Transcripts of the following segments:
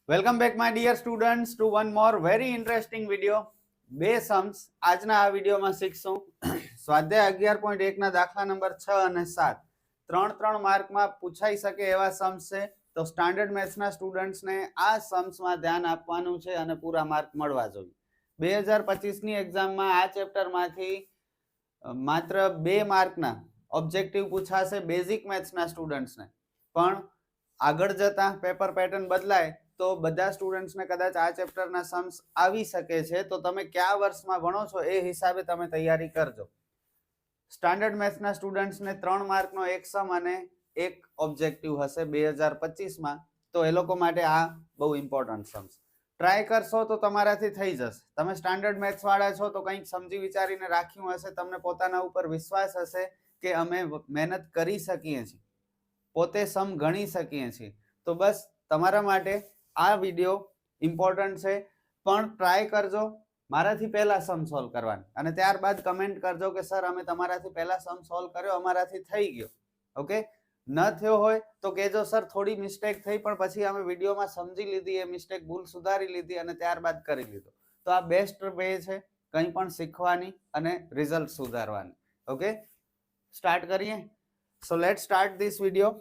Welcome back my dear students to one more very interesting video. બે sums આજના આ વિડીયોમાં શીખશું. સ્વાધ્યાય 11.1 ના દાખલા નંબર 6 અને 7 ત્રણ માર્કમાં પૂછાઈ શકે એવા સમ્સ છે. તો સ્ટાન્ડર્ડ મેથ્સના સ્ટુડન્ટ્સને આ સમ્સમાં ધ્યાન આપવાનું છે અને પૂરા માર્ક મળવા જોઈએ. 2025ની એક્ઝામમાં આ ચેપ્ટરમાંથી માત્ર 2 માર્કના ઓબ્જેક્ટિવ પૂછાશે બેઝિક મેથ્સના સ્ટુડન્ટ્સને. પણ આગળ જતા પેપર પેટર્ન બદલાય તો બધા સ્ટુડન્ટ્સને કદાચ આ ચેપ્ટરના સમ્સ આવી શકે છે. તો તમે કયા વર્ષમાં ભણો છો એ હિસાબે તમે તૈયારી કરજો. સ્ટાન્ડર્ડ મેથ્સના સ્ટુડન્ટ્સને 3 માર્કનો એક સમ અને એક ઓબ્જેક્ટિવ હશે 2025માં. તો એ લોકો માટે આ બહુ ઇમ્પોર્ટન્ટ સમ્સ. ટ્રાય કરશો તો તમારાથી થઈ જશે. તમે સ્ટાન્ડર્ડ મેથ્સ વાળા છો તો કંઈક સમજી વિચારીને રાખ્યું હશે, તમને પોતાના ઉપર વિશ્વાસ હશે કે અમે મહેનત કરી શકીએ છીએ, પોતે સમ ગણી શકીએ છીએ. તો બસ તમારા માટે આ વિડીયો ઇમ્પોર્ટન્ટ છે. પણ ટ્રાય કરજો મારાથી પહેલા સમ સોલ્વ કરવાની અને ત્યારબાદ કમેન્ટ કરજો કે સર અમે તમારાથી પહેલા સમ સોલ્વ કર્યો, અમારાથી થઈ ગયો. ઓકે, ન થયો હોય તો કહેજો સર થોડી મિસ્ટેક થઈ પણ પછી અમે વિડીયોમાં સમજી લીધી, એ મિસ્ટેક ભૂલ સુધારી લીધી અને ત્યારબાદ કરી લીધો. તો આ બેસ્ટ વે છે કંઈ પણ શીખવાની અને રિઝલ્ટ સુધારવાની. ઓકે, સ્ટાર્ટ કરીએ. So let start this video.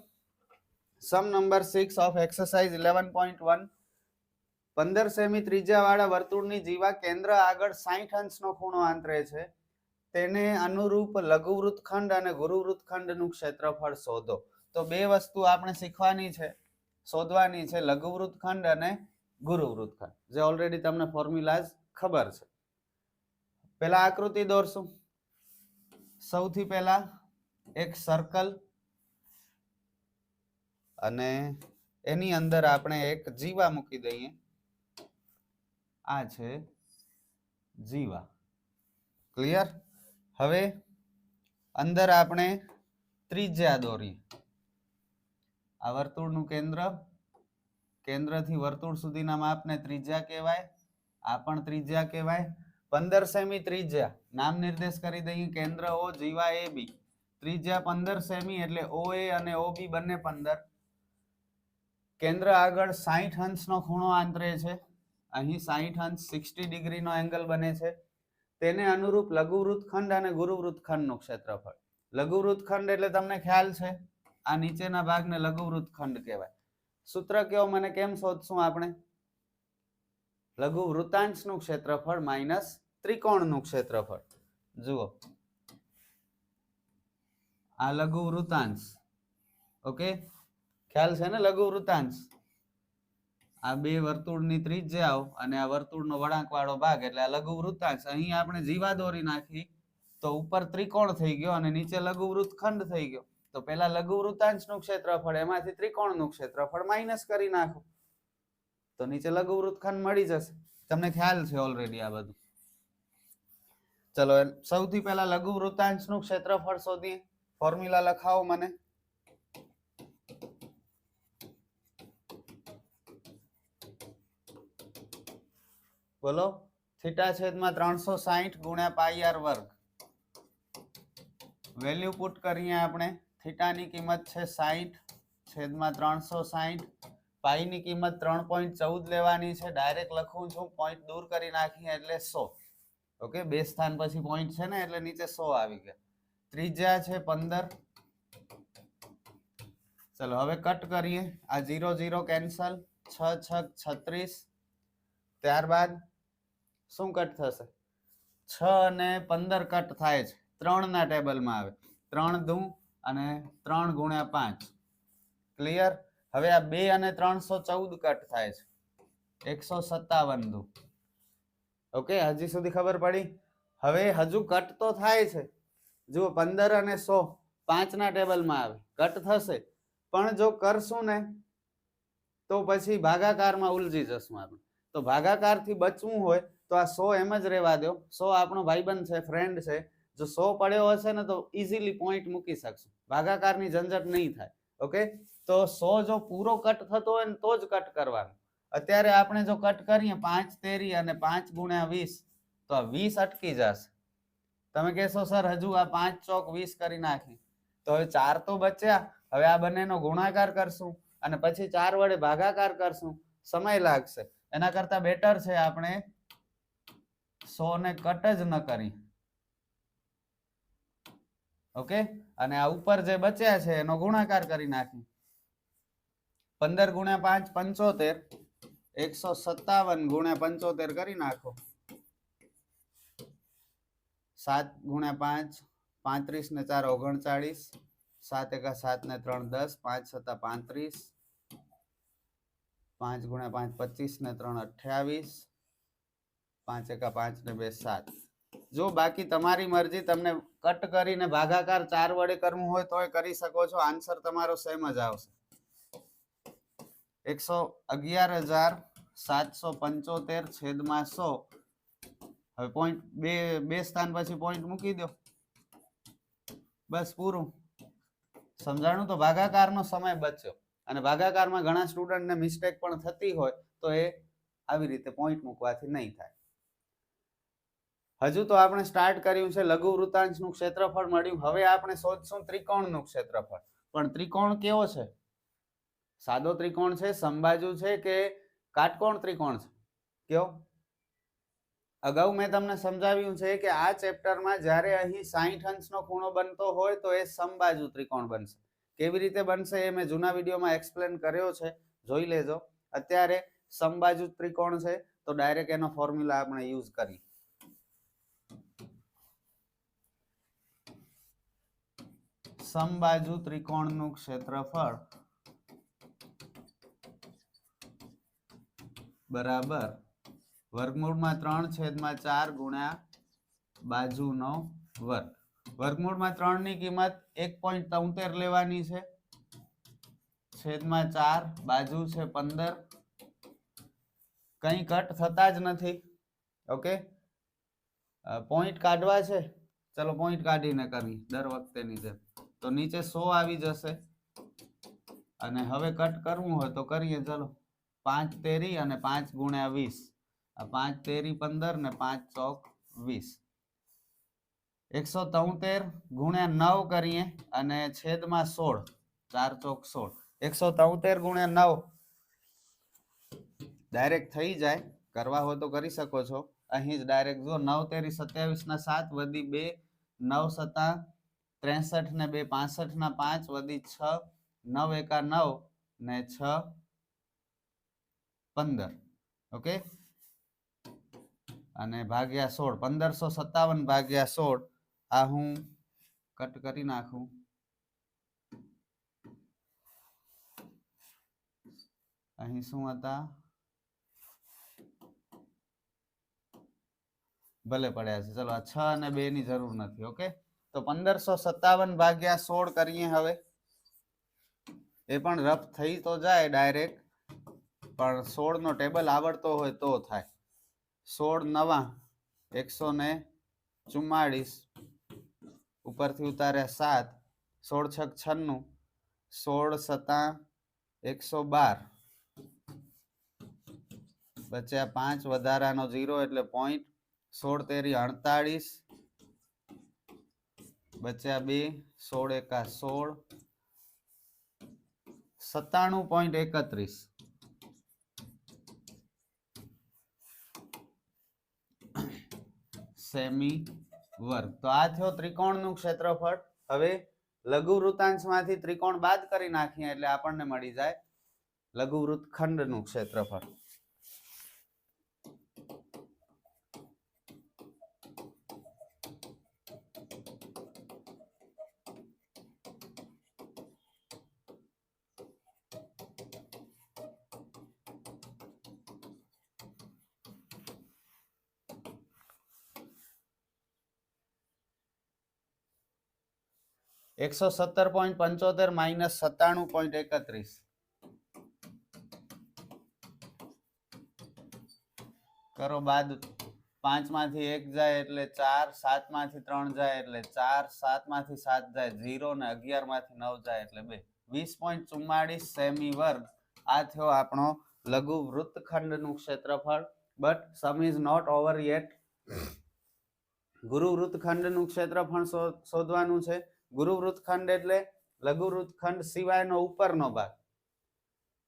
Sum number 6 of exercise 11.1. 15 સેમી ત્રિજ્યાવાળા વર્તુળની જીવા કેન્દ્ર આગળ 60 અંશનો ખૂણો આંતરે છે. તેને અનુરૂપ લઘુ વૃત્તખંડ અને ગુરુ વૃત્તખંડનું ક્ષેત્રફળ શોધો. તો બે વસ્તુ આપણે શીખવાની છે, શોધવાની છે, લઘુ વૃત્તખંડ અને ગુરુ વૃત્તખંડ, જે ઓલરેડી તમને ફોર્મ્યુલાઝ ખબર છે. પહેલા આકૃતિ દોરશું. સૌથી પહેલા એક સર્કલ અને એની અંદર આપણે એક જીવા મૂકી દઈએ. આ છે જીવા. ક્લિયર? હવે અંદર આપણે ત્રિજ્યા દોરીએ. આ વર્તુળનું કેન્દ્ર, કેન્દ્રથી વર્તુળ સુધીના માપને ત્રિજ્યા કહેવાય. આ પણ ત્રિજ્યા કહેવાય. 15 સેમી ત્રિજ્યા, નામ નિર્દેશ કરી દઈએ. કેન્દ્ર ઓ, જીવા એ બી. ત્રિજ્યા 15 સેમી એટલે OA અને OB બંને 15. કેન્દ્ર આગળ 60 અંશનો ખૂણો આંતરે છે. અહીં 60 અંશ 60 ડિગ્રીનો એંગલ બને છે. તેને અનુરૂપ લઘુ વૃત્તખંડ અને ગુરુ વૃત્તખંડનું ક્ષેત્રફળ. લઘુ વૃત્તખંડ એટલે તમને ખ્યાલ છે, આ નીચેના ભાગને લઘુ વૃત્તખંડ કહેવાય. સૂત્ર કયો મને, કેમ શોધશું આપણે? લઘુ વૃત્તાંશનું ક્ષેત્રફળ માઇનસ ત્રિકોણનું ક્ષેત્રફળ. જુઓ, આ લઘુ વૃત્તાંશ. ઓકે, ખ્યાલ છે ને લઘુ વૃત્તાંશ? આ બે વર્તુળની ત્રિજ્યાઓ અને આ વર્તુળનો વળાંકવાળો ભાગ એટલે આ લઘુ વૃત્તાંશ. અહીં આપણે જીવા દોરી નાખી તો ઉપર ત્રિકોણ થઈ ગયો અને નીચે લઘુ વૃત્તખંડ થઈ ગયો. તો પહેલા લઘુ વૃત્તાંશનું ક્ષેત્રફળ, એમાંથી ત્રિકોણનું ક્ષેત્રફળ માઇનસ કરી નાખો તો નીચે લઘુ વૃત્તખંડ મળી જશે. તમને ખ્યાલ છે ઓલરેડી આ બધું. ચલો, સૌથી પહેલા લઘુ વૃત્તાંશનું ક્ષેત્રફળ શોધીએ. ફોર્મ્યુલા લખાવો મને. બોલો. થીટા છેદમાં 360 ગુણ્યા પાઈ આર વર્ગ. વેલ્યુ પુટ કરીએ આપણે. થીટાની કિંમત છે 60 છેદમાં 360. પાઈની કિંમત 3.14 લેવાની છે. ડાયરેક્ટ લખું છું, પોઈન્ટ દૂર કરી નાખીએ એટલે 100. ઓકે, બે સ્થાન પછી પોઈન્ટ છે ને એટલે નીચે 100 આવી ગયા. ત્રિજ્યા છે 15. ચલો હવે કટ કરીએ. આ 0 0 કેન્સલ, 6 6 36. ત્યારબાદ શું કટ થશે? 6 અને 15 કટ થાય છે, 3 ના ટેબલમાં આવે. 3 દુ અને 3 ગુણ્યા 5. ક્લિયર? હવે આ 2 અને 314 કટ થાય છે, 157 દુ. ઓકે, હજી સુધી ખબર પડી? હવે હજુ કટ તો થાય છે. જુઓ, 15 અને 100 5 ના ટેબલમાં આવે, કટ થશે. પણ જો કરશું ને તો પછી ભાગાકારમાં ઉલજી જશું આપણે. તો ભાગાકારથી બચવું હોય તો આ 100 એમ જ રહેવા દો. 100 આપણો ભાઈબંધ છે, ફ્રેન્ડ છે. જો 100 પડ્યો હશે ને તો ઇઝીલી પોઈન્ટ મૂકી શકશું, ભાગાકારની ઝંઝટ નહીં થાય. ઓકે, તો 100 જો પૂરો કટ થતો હોય ને તો જ કટ કરવાનું. અત્યારે આપણે જો કટ કરીએ 5 તેરી અને 5 ગુણ્યા 20 તો આ 20 અટકી જશે. તમે કહેશો સર હજુ આ 5 ચોક 20 કરી નાખી. તો હવે 4 તો બચ્યા. હવે આ બંનેનો ગુણાકાર કરશું અને પછી 4 વડે ભાગાકાર કરશું સમય લાગશે. એના કરતા બેટર છે આપણે 100 ને કટ જ ન કરી. ઓકે, અને આ ઉપર જે બચ્યા છે એનો ગુણાકાર કરી નાખી. 15 ગુણ્યા 5 75, 157 ગુણ્યા 75 કરી નાખો. 7 ગુણ્યા 5 35 ને 4 39, 7 એકા 7 ને 3 10, 5 7 35, 5 ગુણ્યા 5 25 ને 3 28, 5 એકા 5 ને 2 7. જો બાકી તમારી મરજી, તમને કટ કરીને ભાગાકાર 4 વડે કરવું હોય તોય કરી શકો છો. આન્સર તમારો સેમ જ આવશે. 111,775 છેદમાં 100. હવે પોઈન્ટ બે સ્થાન પછી પોઈન્ટ મૂકી દો. બસ પૂરું. સમજાણું? તો ભાગાકારનો સમય બચ્યો. અને ભાગાકારમાં ઘણા સ્ટુડન્ટને મિસ્ટેક પણ થતી હોય તો એ આવી રીતે પોઈન્ટ મૂકવાથી નહીં થાય. હજુ તો આપણે સ્ટાર્ટ કર્યું છે. લઘુ વૃત્તાંશનું ક્ષેત્રફળ મળ્યું. હવે આપણે શોધશું ત્રિકોણનું ક્ષેત્રફળ. પણ ત્રિકોણ કેવો છે? સાદો ત્રિકોણ છે, સમબાજુ છે કે કાટકોણ ત્રિકોણ છે? કયો? અગાઉ મેં તમને સમજાવ્યું છે કે આ ચેપ્ટરમાં જ્યારે અહીં 60 અંશનો ખૂણો બનતો હોય તો એ સમબાજુ ત્રિકોણ બનશે. કેવી રીતે બનશે એ મેં જૂના વિડીયોમાં એક્સપ્લેન કર્યો છે, જોઈ લેજો. અત્યારે સમબાજુ ત્રિકોણ છે તો ડાયરેક્ટ એનો ફોર્મ્યુલા આપણે યુઝ કરી. સમબાજુ ત્રિકોણનું ક્ષેત્રફળ બરાબર વર્ગમૂળમાં 3/4 ગુણ્યા બાજુનો વર્ગ. વર્ગમૂળમાં 3 ની કિંમત 1.73 લેવાની છે. છેદમાં 4, બાજુ છે 15. કંઈ કટ થતા જ નથી. ઓકે, પોઈન્ટ કાઢવા છે. ચલો પોઈન્ટ કાઢીને કરી દર વખતેની જેમ. તો નીચે 100 આવી જશે. અને હવે કટ કરવું હોય તો કરીએ. ચલો 5 તેરી અને 5 ગુણ્યા 20. આ 5 તેરી 15 ને 5 ચોક 20. 173 ગુણ્યા 9 કરીએ અને છેદમાં 16. 4 ચોક 16. 173 ગુણ્યા 9 ડાયરેક્ટ થઈ જાય. કરવા હોય તો કરી શકો છો. અહીં જ ડાયરેક્ટ જો 9 તેરી 27 ના 7 વધી 2, 9 સતા 63 ને 2 65 ના 5 વધી 6, 9 એકા 9 ને 6 15. ઓકે, અને ભાગ્યા 16. 1557 ભાગ્યા 16. આ હું કટ કરી નાખું. અહીં શું હતા? ભલે પડ્યા છે. ચલો આ 6 અને 2 ની જરૂર નથી. ઓકે, તો 1557 ભાગ્યા 16 કરીએ. હવે એ પણ રફ થઈ તો જાય ડાયરેક્ટ, પણ 16 નો ટેબલ આવડતો હોય તો થાય. 16 નવા 144, ઉપરથી ઉતાર્યા 7, 16 છક 96, 16 સતા 112, બચ્યા 5, વધારાનો 0 એટલે પોઈન્ટ. 16 તેરી 48, બચ્યા 2, 16 એકા 16, 97.31 સેમી વર્ગ. તો આ થયો ત્રિકોણનું ક્ષેત્રફળ. હવે લઘુ વૃત્તાંશમાંથી ત્રિકોણ બાદ કરી નાખીએ એટલે આપણને મળી જાય લઘુ વૃત્તખંડનું ક્ષેત્રફળ. -117.75 -97.31. કરો બાદ. 5 માંથી 1 જાય એટલે 4, 7 માંથી 3 જાય એટલે 4, 7 માંથી 7 જાય 0 ને 11 માંથી 9 જાય એટલે 2. 20.44 સેમી વર્ગ. આ થયો આપણો લઘુ વૃત્તખંડનું ક્ષેત્રફળ. But sum is not over yet. ગુરુ વૃત્તખંડનું ક્ષેત્રફળ શોધવાનું છે. ગુરુ વૃત્તખંડ એટલે લઘુ વૃત્તખંડ સિવાયનો ઉપરનો ભાગ.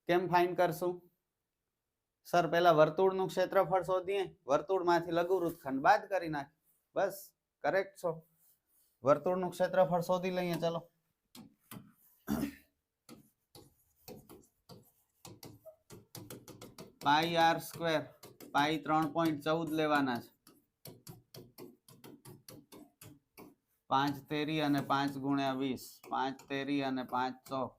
કેમ ફાઇન કરશું? સર પહેલા વર્તુળનું ક્ષેત્રફળ શોધીએ, વર્તુળમાંથી લઘુ વૃત્તખંડ બાદ કરી નાખીએ. બસ કરેક્ટ છો. વર્તુળનું ક્ષેત્રફળ શોધી લઈએ. ચલો પાઈ આર સ્ક્વેર, પાઈ 3.14 લેવાના છે. 5 તેરી અને 5 ગુણ્યા 20, 5 તેરી અને 5 ચોક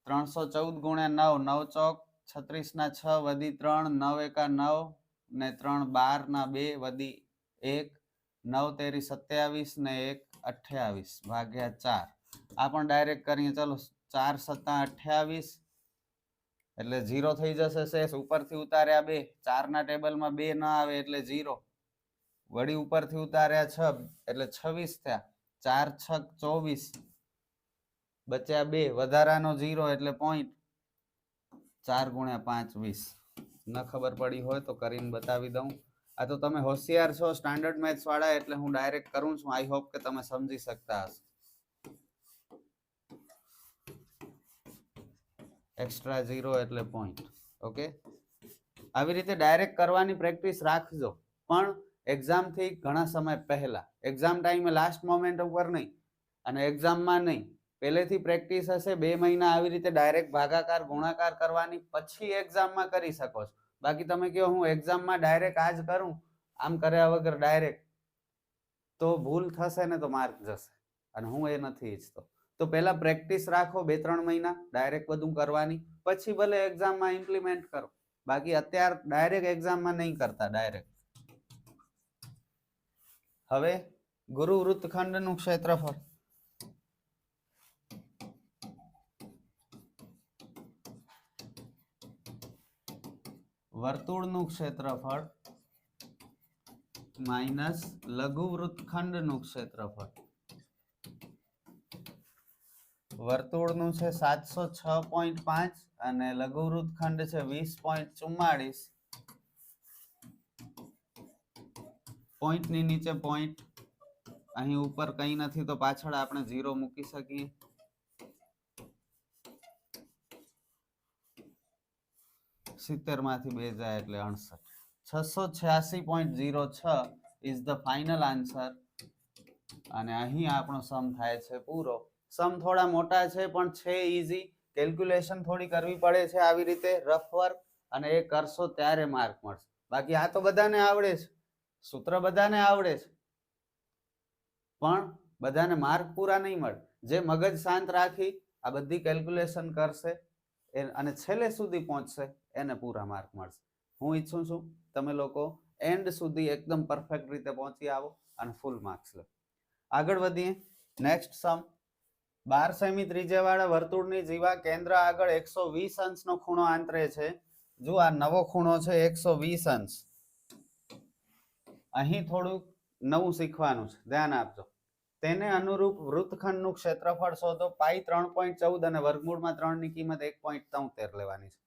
314 ગુણ્યા 9, 9 ચોક 36 ના 6 વધી 3, 9 એકા 9 ને 3 12 ના 2 વધી 1, 9 તેરી 27 ને 1 28 ભાગ્યા 4. આ પણ ડાયરેક્ટ કરીએ. ચલો 4 સત્તા 28 એટલે 0 થઈ જશે. શેષ ઉપરથી ઉતાર્યા 2, 4 ના ટેબલમાં 2 ના આવે એટલે 0. વળી ઉપરથી ઉતાર્યા 6 એટલે 26 થયા. 4 6 24 બચ્યા 2, વધારાનો 0 એટલે પોઈન્ટ. 4 ગુણ્યા 5 20. ન ખબર પડી હોય તો કરીને બતાવી દઉં. આ તો તમે હોશિયાર છો, સ્ટાન્ડર્ડ મેથ્સ વાળા, એટલે હું ડાયરેક્ટ કરું છું. આઈ હોપ કે તમે સમજી શકતા હશો. એક્સ્ટ્રા 0 એટલે પોઈન્ટ. ઓકે, આવી રીતે ડાયરેક્ટ કરવાની પ્રેક્ટિસ રાખજો, પણ એક્ઝામથી ઘણા સમય પહેલા, એક્ઝામ ટાઈમે લાસ્ટ મોમેન્ટ ઉપર નહીં અને એક્ઝામમાં નહીં. પહેલેથી પ્રેક્ટિસ હશે, 2 મહિના આવી રીતે ડાયરેક્ટ ભાગાકાર ગુણાકાર કરવાની, પછી એક્ઝામમાં કરી શકો છો. બાકી તમે કહો હું એક્ઝામમાં ડાયરેક્ટ આ જ કરું, આમ કર્યા વગર ડાયરેક્ટ, તો ભૂલ થશે ને તો માર્ક જશે, અને હું એ નથી ઈચ્છતો. તો પહેલા પ્રેક્ટિસ રાખો 2-3 મહિના ડાયરેક્ટ બધું કરવાની, પછી ભલે એક્ઝામમાં ઇમ્પ્લિમેન્ટ કરો. બાકી અત્યારે ડાયરેક્ટ એક્ઝામમાં નહીં કરતા ડાયરેક્ટ. હવે ગુરુ વૃત્તખંડનું ક્ષેત્રફળ. વર્તુળનું ક્ષેત્રફળ માઇનસ લઘુ વૃત્તખંડનું ક્ષેત્રફળ. વર્તુળનું છે 706.5 અને લઘુ વૃત્તખંડ છે 20.44. પોઈન્ટની નીચે પોઈન્ટ, અહીં ઉપર કંઈ નથી તો પાછળ આપણે 0 મૂકી શકીએ. સિત્તેર માંથી 2 જાય એટલે 68. 686.06 ઇઝ ધ ફાઇનલ આન્સર. અને અહીં આપણો સમ થાય છે પૂરો. સમ થોડા મોટા છે પણ છે ઈઝી. કેલ્ક્યુલેશન થોડી કરવી પડે છે આવી રીતે રફ વર્ક, અને એ કરશો ત્યારે માર્ક મળશે. બાકી આ તો બધાને આવડે છે, સૂત્ર બધાને આવડે છે, પણ બધાને માર્ક પૂરા નહીં મળે. જે મગજ શાંત રાખી આ બધી કેલ્ક્યુલેશન કરશે અને છેલ્લે સુધી પહોંચશે એને પૂરા માર્ક મળશે. હું ઈચ્છું છું તમે લોકો એન્ડ સુધી એકદમ પરફેક્ટ રીતે પહોંચી આવો અને ફૂલ માર્ક્સ લો. આગળ વધીએ. નેક્સ્ટ સમ. 12 સેમી ત્રિજ્યાવાળા વર્તુળની જીવા કેન્દ્ર આગળ 120 અંશનો ખૂણો આંતરે છે. જો આ નવો ખૂણો છે 120 અંશ. અહીં થોડુંક નવું શીખવાનું છે, ધ્યાન આપજો. તેને અનુરૂપ વૃત્તખંડનું ક્ષેત્રફળ શોધો. પાઈ 3.14 અને વર્ગમૂળમાં 3 ની કિંમત 1.73 લેવાની છે.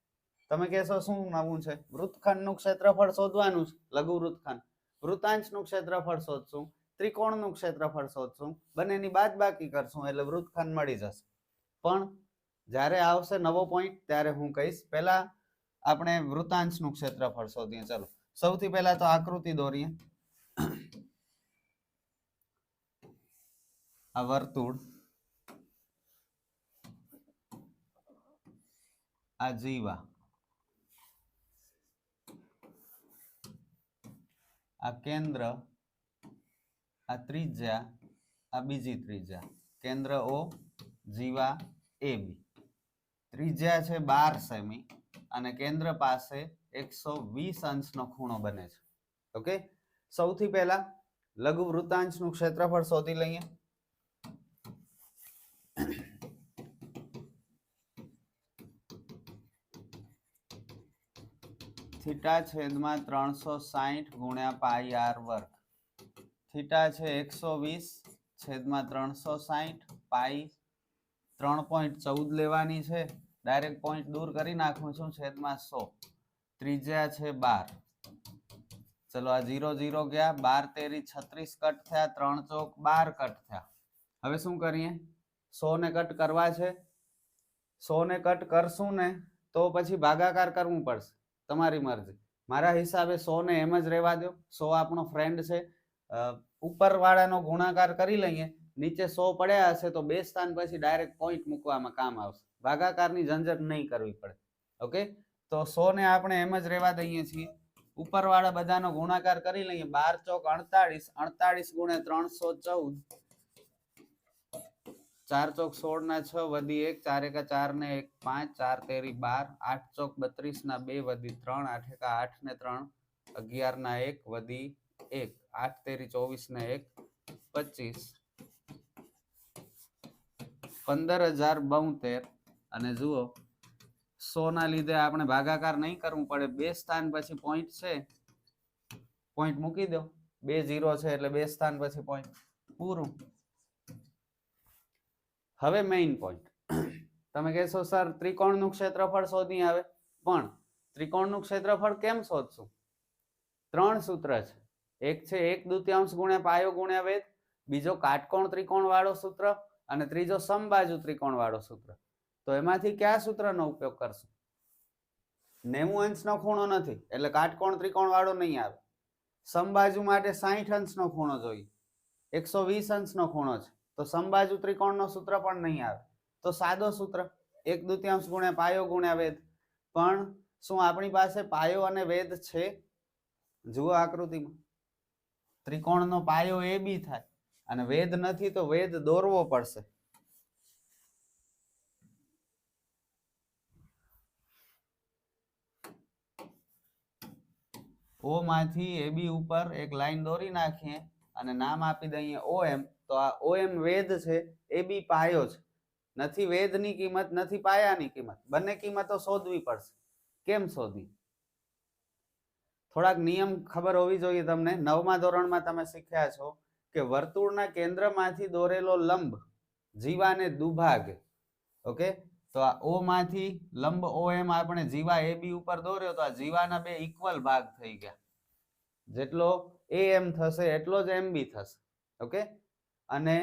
તમે કહેશો શું નવું છે? વૃત્તખંડનું ક્ષેત્રફળ શોધવાનું છે, લઘુ વૃત્તખંડ. વૃત્તાંશનું ક્ષેત્રફળ શોધશું, ત્રિકોણનું ક્ષેત્રફળ શોધશું, બંનેની બાદબાકી કરશું એટલે વૃત્તખંડ મળી જશે. પણ જ્યારે આવશે નવો પોઈન્ટ ત્યારે હું કહીશ. પહેલા આપણે વૃત્તાંશનું ક્ષેત્રફળ શોધીએ. ચલો સૌથી પહેલા તો આકૃતિ દોરીએ. આ વર્તુળ, આ જીવા, આ કેન્દ્ર, આ ત્રિજ્યા, આ બીજી ત્રિજ્યા. કેન્દ્ર O, જીવા AB. ત્રિજ્યા છે 12 સેમી અને કેન્દ્ર પાસે 120 અંશનો ખૂણો બને છે. ઓકે, સૌથી પહેલા લઘુ વૃત્તાંશનું ક્ષેત્રફળ શોધી લઈએ. થીટા છેદમાં 360 ગુણ્યા પાઈ આર વર્ગ. થીટા છે 120 છેદમાં 360, પાઈ 3.14 લેવાની છે. ડાયરેક્ટ પોઈન્ટ દૂર કરી નાખું છું, છેદમાં 100. ત્રિજ્યા છે 12. ચલો આ 0 0 ગયા. 12 તેરી 36 કટ થયા, 3 ચોક 12 કટ થયા. હવે શું કરીએ? 100 ને કટ કરવા છે. 100 ને કટ કરશું ને તો પછી ભાગાકાર કરવું પડશે. તમારી મરજી. મારા હિસાબે 100 ને એમ જ રહેવા દો. 100 આપણો ફ્રેન્ડ છે. ઉપર વાળાનો ગુણાકાર કરી લઈએ. નીચે 100 પડ્યા હશે તો બે સ્થાન પછી ડાયરેક્ટ પોઈન્ટ મૂકવામાં કામ આવશે. ભાગાકારની ઝંઝટ નહીં કરવી પડે. ઓકે, તો 100 ને આપણે એમ જ રહેવા દઈએ છીએ. ઉપર વાળા બધાનો ગુણાકાર કરી લઈએ. 12 ચોક 48, 48 ગુણ્યા 314, 4 ચોક 16 ના 6 વધી 1, 4 એકા 4 ને 1 5, 4 તેરી 12, 8 ચોક 32 ના 2 વધી 3, 8 એકા 8 ને 3 11 ના 1 વધી 1, 8 તેરી 24 ને 1 25, 15,072. અને જુઓ 100 ના લીધે આપણે ભાગાકાર નહીં કરવું પડે. બે સ્થાન પછી પોઈન્ટ છે, પોઈન્ટ મૂકી દો. 2 0 છે એટલે બે સ્થાન પછી પોઈન્ટ, પૂરું. હવે મેઇન પોઈન્ટ. તમે કહેશો સર ત્રિકોણનું ક્ષેત્રફળ શોધી આવે, પણ ત્રિકોણનું ક્ષેત્રફળ કેમ શોધશું? 3 સૂત્ર છે. એક છે 1/2 ગુણ્યા પાયો ગુણ્યા વેધ, બીજો કાટકોણ ત્રિકોણ વાળો સૂત્ર, અને ત્રીજો સમબાજુ ત્રિકોણ વાળો સૂત્ર. તો એમાંથી કયા સૂત્રનો ઉપયોગ કરશું? 90 અંશનો ખૂણો નથી એટલે કાટકોણ ત્રિકોણ વાળો નહીં આવે. સમબાજુ માટે 60 અંશનો ખૂણો જોઈએ, 120 અંશનો ખૂણો છે, તો સમબાજુ ત્રિકોણનો સૂત્ર પણ નહીં આવે. તો સાદો સૂત્ર 1/2 ગુણ્યા પાયો ગુણ્યા વેધ. પણ શું આપણી પાસે પાયો અને વેધ છે? જુઓ આકૃતિમાં, ત્રિકોણનો પાયો AB થાય અને વેધ નથી તો વેધ દોરવો પડશે. O માંથી AB ઉપર એક લાઈન દોરી નાખીએ અને નામ આપી દઈએ OM. તો આ OM વેધ છે, AB પાયો છે. નથી વેધની કિંમત, નથી પાયાની કિંમત, બંને કિંમતો શોધવી પડશે. કેમ શોધવી? થોડાક નિયમ ખબર હોવી જોઈએ તમને. 9મા ધોરણમાં તમે શીખ્યા છો કે વર્તુળના કેન્દ્રમાંથી દોરેલો લંબ જીવાને દુભાગે. ઓકે, તો આ O માંથી લંબ OM આપણે જીવા AB ઉપર દોર્યો તો આ જીવાના બે ઇક્વલ ભાગ થઈ ગયા. જેટલો AM થશે એટલો જ MB થશે. ઓકે, અને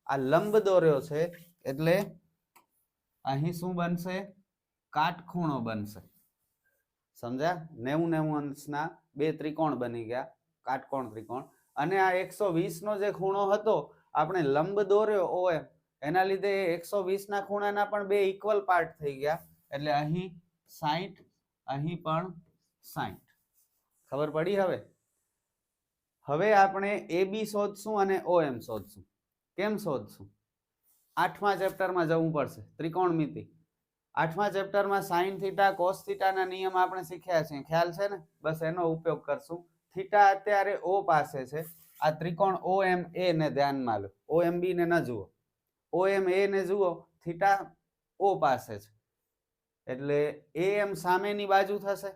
આ લંબ દોર્યો છે એટલે અહીં શું બનશે? કાટખૂણો બનશે. સમજ્યા? 90 અંશના બે ત્રિકોણ બની ગયા, કાટકોણ ત્રિકોણ. અને આ 120 નો જે ખૂણો હતો આપણે લંબ દોર્યો OM, એના લીધે 120 ના ખૂણાના પણ બે ઇક્વલ પાર્ટ થઈ ગયા. એટલે અહીં 60, અહીં પણ 60. ખબર પડી? હવે આપણે AB શોધશું અને OM શોધશું. કેમ શોધશું? 8મા ચેપ્ટરમાં જવું પડશે, ત્રિકોણમિતિ. 8મા ચેપ્ટરમાં sin થીટા cos થીટા ના નિયમ આપણે શીખ્યા છે, ખ્યાલ છે ને? બસ એનો ઉપયોગ કરશું. થીટા અત્યારે O પાસે છે. આ ત્રિકોણ OMA ને ધ્યાનમાં લો, OMB ને ન જુઓ. OMA ને જુઓ, થીટા O પાસે છે એટલે AM સામેની બાજુ થશે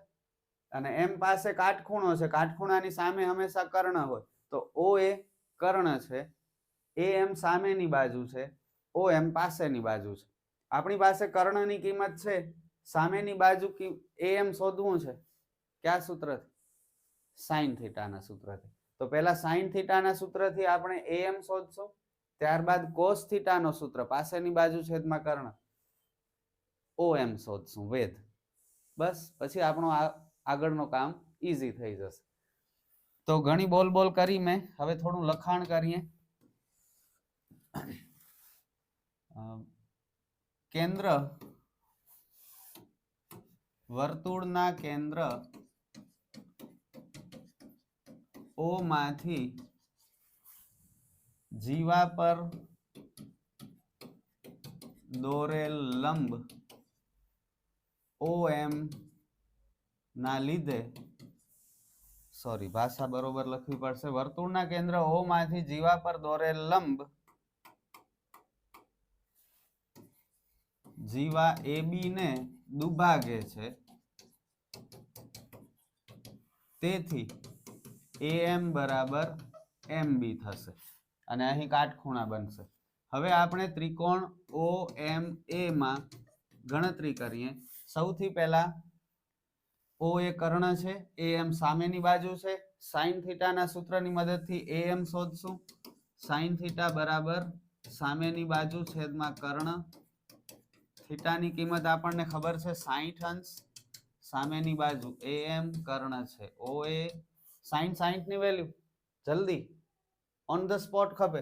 અને M પાસે કાટખૂણો છે. કાટખૂણાની સામે હંમેશા કર્ણ હોય, તો OA કર્ણ છે, AM સામેની બાજુ છે, OM પાસેની બાજુ છે. આપણી પાસે કર્ણની કિંમત છે, સામેની બાજુ AM શોધવું છે. કયા સૂત્રથી? sin થીટાના સૂત્રથી. તો પહેલા sin થીટાના સૂત્રથી આપણે AM શોધશું, ત્યારબાદ cos થીટાનો સૂત્ર, પાસેની બાજુ છેદમાં કર્ણ, OM શોધશું, વેધ. બસ, પછી આપણો આગળનો કામ ઈઝી થઈ જશે. તો ઘણી બોલ કરી મેં, હવે થોડું લખાણ કરીએ. કેન્દ્ર, વર્તુળના કેન્દ્ર O માંથી જીવા પર દોરેલ લંબ OM ના લીધે, સોરી ભાષા બરોબર લખવી પડશે. વર્તુળના કેન્દ્ર O માંથી જીવા પર દોરેલ લંબ જીવા AB ને દુભાગે છે, તેથી AM બરાબર MB થશે અને અહીં કાટખૂણા બનશે. હવે આપણે ત્રિકોણ OMA માં ગણતરી કરીએ. સૌથી પહેલા O એ કર્ણ છે, AM સામેની બાજુ છે. sin થીટાના સૂત્રની મદદથી AM શોધશું. sin થીટા બરાબર સામેની બાજુ છેદમાં કર્ણ. થીટાની કિંમત આપણને ખબર છે 60 અંશ. સામેની બાજુ am કર્ણ છે oa sin 60 ની વેલ્યુ જલ્દી ઓન ધ સ્પોટ ખપે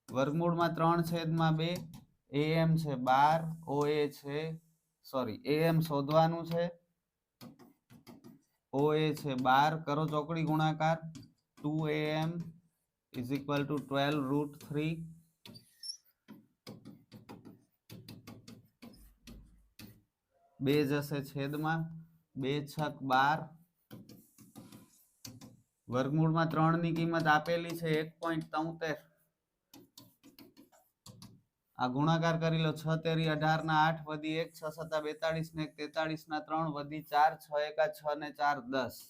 વર્ગમૂળમાં 3/2 am છે 12 oa છે am શોધવાનું છે oa છે 12 કરો ચોકડી ગુણાકાર 2am is equal to 12√3 બે જશે છેદમાં 2 છક 12 વર્ગમૂળમાં 3 ની કિંમત આપેલી છે 1.73 આ ગુણાકાર કરી લો 6 તેરી 18 ના 8 વધી 1 6 7 42 ને 43 ના 3 વધી 4 6 1 6 ને 4 10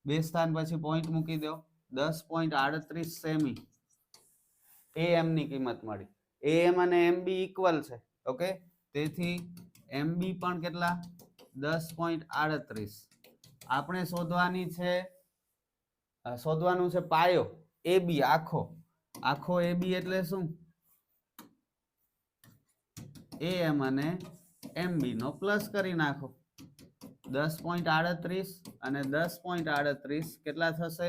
બે સ્થાન પછી પોઈન્ટ મૂકી દો 10.38 સેમી am ની કિંમત મળી am અને mb ઇક્વલ છે ઓકે તેથી mb પણ કેટલા 10.38 આપણે શોધવાનું છે પાયો ab આખો ab એટલે શું am અને mb નો પ્લસ કરી નાખો 10.38 અને 10.38 કેટલા થશે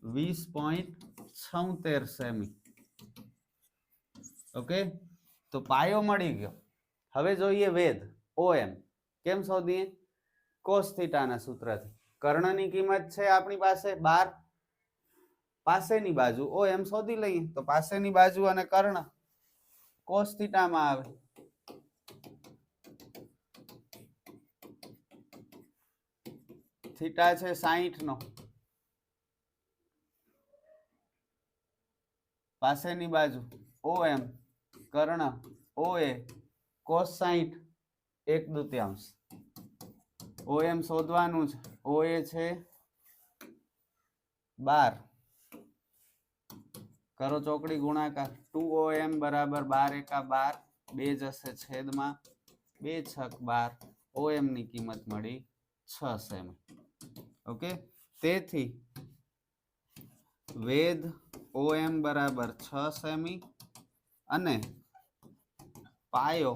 20.76 સેમી ઓકે તો પાયો મળી ગયો હવે જોઈએ વેધ om કેમ શોધીએ cos થીટા ના સૂત્રથી કર્ણની કિંમત છે આપણી પાસે 12 પાસેની બાજુ om શોધી લઈએ તો પાસેની બાજુ અને કર્ણ cos થીટા માં આવે થીટા છે 60 નો પાસેની બાજુ om કર્ણ oa cos 60 1/2 om શોધવાનું છે oa છે 12 કરો ચોકડી ગુણાકાર 2om બરાબર 12 એકા 12 બે જશે છેદમાં 2 છક 12 om ની કિંમત મળી 6 સેમી ઓકે તેથી વેધ om બરાબર 6 સેમી અને પાયો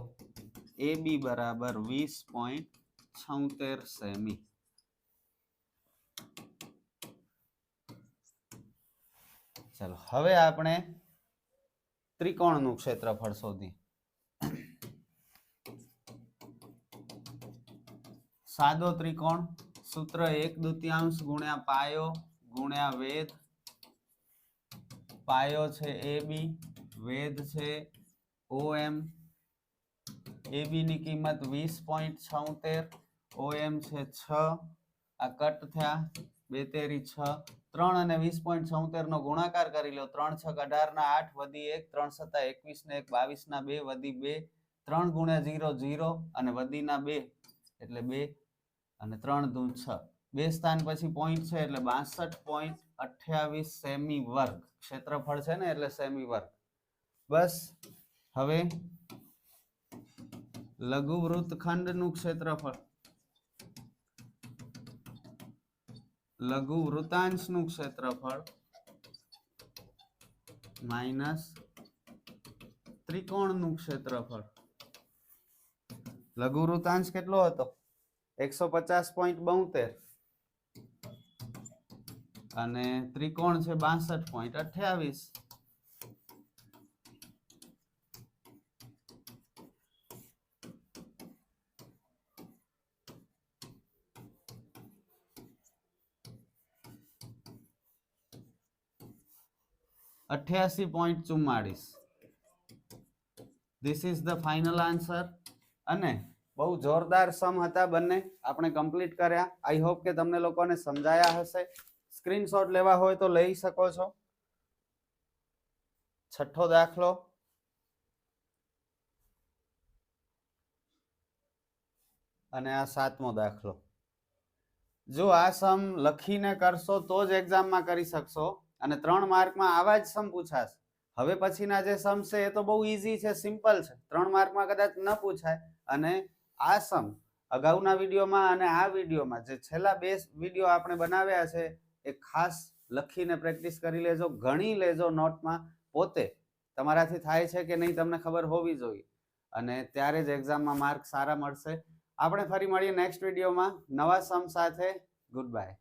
ab બરાબર 20.76 સેમી ચલો હવે આપણે ત્રિકોણનું ક્ષેત્રફળ શોધીએ સાદો ત્રિકોણ સૂત્ર 1/2 ગુણ્યા પાયો ગુણ્યા વેધ પાયો છે ab વેધ છે om ab ની કિંમત 20.76 om છે 6 આ કટ થયા 2 તેરી 6 3 અને 20.76 નો ગુણાકાર કરી લો 3 6 18 ના 8 વધી 1 3 7 21 ને 1 22 ના 2 વધી 2 3 ગુણ્યા 0 0 અને વધી ના 2 એટલે 2 અને 3 દુ 6 બે સ્થાન પછી પોઈન્ટ છે એટલે 62.28 સેમી વર્ગ ક્ષેત્રફળ છે ને એટલે સેમી વર્ગ બસ હવે લઘુ વૃત્તખંડનું ક્ષેત્રફળ લઘુ વૃતાંશનું ક્ષેત્રફળ માઈનસ ત્રિકોણનું ક્ષેત્રફળ લઘુ વૃતાંશ કેટલો હતો 150.72 અને ત્રિકોણ છે 62.28 88.44 This is the final answer અને બહુ જોરદાર સમ હતા બંને આપણે કમ્પ્લીટ કર્યા આઈ હોપ કે તમને લોકોને સમજાયા હશે સ્ક્રીનશોટ લેવા હોય તો લઈ શકો છો છઠ્ઠો દાખલો અને આ સાતમો દાખલો જો આ સમ લખીને કરશો તો જ એક્ઝામમાં કરી શકશો અને 3 માર્કમાં આવા જ સમ પૂછાશે હવે પછીના જે સમ છે એ તો બહુ ઈઝી છે સિમ્પલ છે 3 માર્કમાં કદાચ ન પૂછાય અને આ સમ અગાઉના વિડીયોમાં અને આ વિડીયોમાં જે છેલ્લા 2 વિડીયો આપણે બનાવ્યા છે એ ખાસ લખીને પ્રેક્ટિસ કરી લેજો ગણી લેજો નોટમાં પોતે તમારાથી થાય છે કે નહીં તમને ખબર હોવી જોઈએ અને ત્યારે જ એક્ઝામમાં માર્ક સારા મળશે આપણે ફરી મળીએ નેક્સ્ટ વિડીયોમાં નવા સમ સાથે. Good bye.